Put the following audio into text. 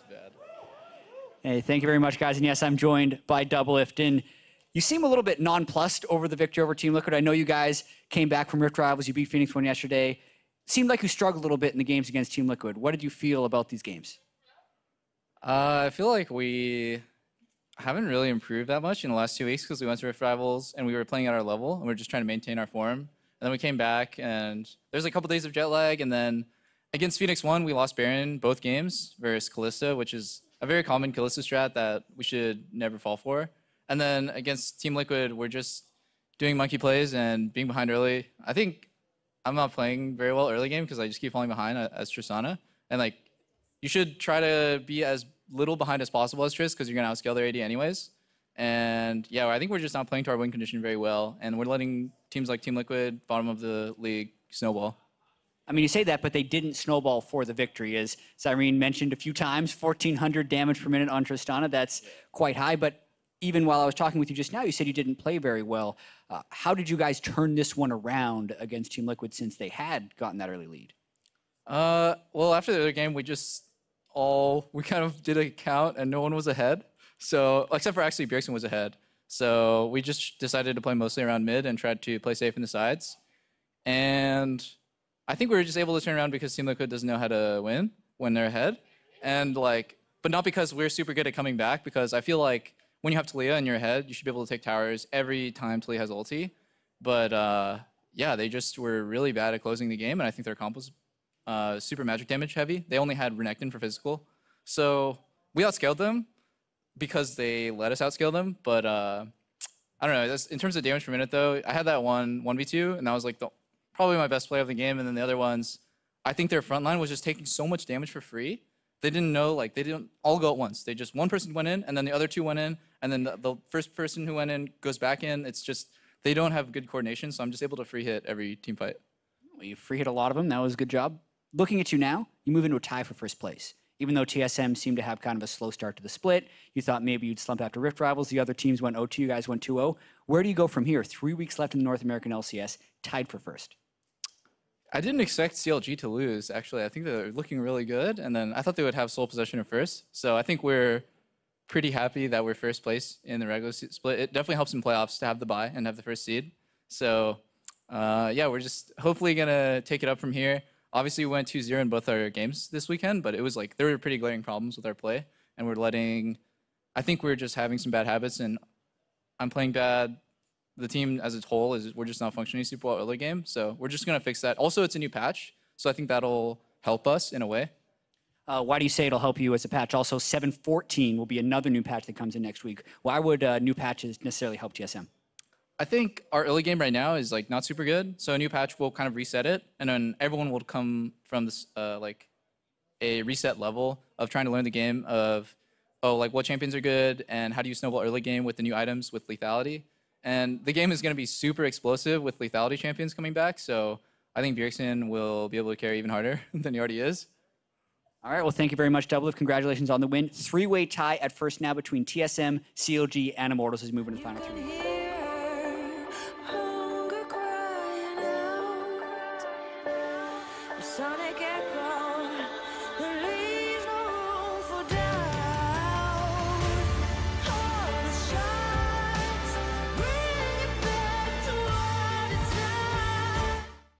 bad. Hey, thank you very much, guys. And yes, I'm joined by Doublelift. And you seem a little bit nonplussed over the victory over Team Liquid. I know you guys came back from Rift Rivals. You beat Phoenix 1 yesterday. Seemed like you struggled a little bit in the games against Team Liquid. What did you feel about these games? I feel like we haven't really improved that much in the last 2 weeks because we went to Rift Rivals and we were playing at our level and we were just trying to maintain our form. And then we came back and there's a couple days of jet lag, and then against Phoenix 1, we lost Baron both games versus Kalista, which is a very common Kalista strat that we should never fall for. And then against Team Liquid, we're just doing monkey plays and being behind early. I think I'm not playing very well early game because I just keep falling behind as Tristana. And like, you should try to be as little behind as possible as Triss because you're going to outscale their AD anyways. And yeah, I think we're just not playing to our win condition very well. And we're letting teams like Team Liquid, bottom of the league, snowball. I mean, you say that, but they didn't snowball for the victory. As Cyrene mentioned a few times, 1,400 damage per minute on Tristana. That's quite high. But even while I was talking with you just now, you said you didn't play very well. How did you guys turn this one around against Team Liquid since they had gotten that early lead? Well, after the other game, we kind of did a count and no one was ahead. So, except for actually Bjergsen was ahead. So we just decided to play mostly around mid and tried to play safe in the sides. And I think we were just able to turn around because Team Liquid doesn't know how to win when they're ahead. And like, but not because we're super good at coming back, because I feel like when you have Talia and you're ahead, you should be able to take towers every time Talia has ulti. But yeah, they just were really bad at closing the game, and I think their comp was super magic damage heavy. They only had Renekton for physical. So we outscaled them because they let us outscale them. But I don't know, in terms of damage per minute though, I had that 1v2, and that was like probably my best play of the game. And then the other ones, I think their front line was just taking so much damage for free. They didn't know, like, they didn't all go at once. They just, one person went in, and then the other two went in, and then the first person who went in goes back in. It's just, they don't have good coordination, so I'm just able to free hit every team fight. Well, you free hit a lot of them. That was a good job. Looking at you now, you move into a tie for first place. Even though TSM seemed to have kind of a slow start to the split, you thought maybe you'd slump after Rift Rivals. The other teams went 0-2, you guys went 2-0. Where do you go from here? 3 weeks left in the North American LCS, tied for first. I didn't expect CLG to lose, actually. I think they're looking really good, and then I thought they would have sole possession at first. So I think we're pretty happy that we're first place in the regular split. It definitely helps in playoffs to have the bye and have the first seed. So yeah, we're just hopefully going to take it up from here. Obviously, we went 2-0 in both our games this weekend, but it was like there were pretty glaring problems with our play, and I think we're just having some bad habits, and I'm playing bad. The team as a whole we're just not functioning super well early game, so we're just gonna fix that. Also, it's a new patch, so I think that'll help us in a way. Why do you say it'll help you as a patch? Also, 7.14 will be another new patch that comes in next week. Why would new patches necessarily help TSM? I think our early game right now is like not super good, so a new patch will kind of reset it, and then everyone will come from this like a reset level of trying to learn the game of like what champions are good and how do you snowball early game with the new items with lethality. And the game is going to be super explosive with lethality champions coming back, so I think Bjergsen will be able to carry even harder than he already is. All right, well, thank you very much, Doublelift. Congratulations on the win. Three-way tie at first now between TSM, CLG, and Immortals is moving to the final three. Sonic echo,